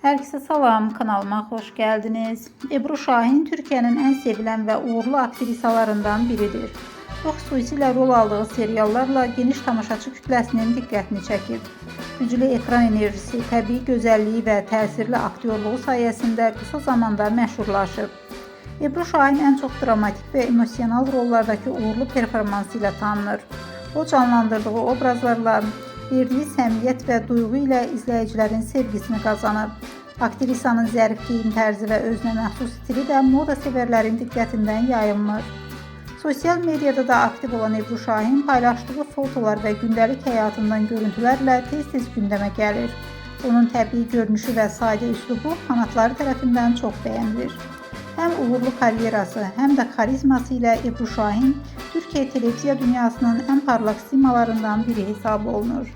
Herkese salam, kanalıma hoş geldiniz. Ebru Şahin Türkiye'nin en sevilen ve uğurlu aktrisalarından biridir. O xüsusilə rol aldığı seriallarla geniş tamaşaçı kütləsinin diqqətini çəkib. Güclü ekran enerjisi, təbii gözəlliyi və təsirli aktyorluğu sayəsində qısa zamanda məşhurlaşıb. Ebru Şahin en çok dramatik ve emosional rollardaki uğurlu performansı ilə tanınır. O canlandırdığı obrazlarla verdiği səmimiyyət və duyğu ilə izləyicilərin sevgisini qazanıb. Aktrisanın zərif geyim tərzi və özünə məxsus stili də moda sevərlərin diqqətindən yayılmır. Sosial medyada da aktiv olan Ebru Şahin paylaşdığı fotolar və gündəlik həyatından görüntülərlə tez-tez gündəmə gəlir. Onun təbii görünüşü və sadə üslubu fanatları tərəfindən çox bəyənilir. Hem uğurlu karyerası hem de karizması ile Ebru Şahin Türkiye televiziya dünyasının en parlak simalarından biri hesab olunur.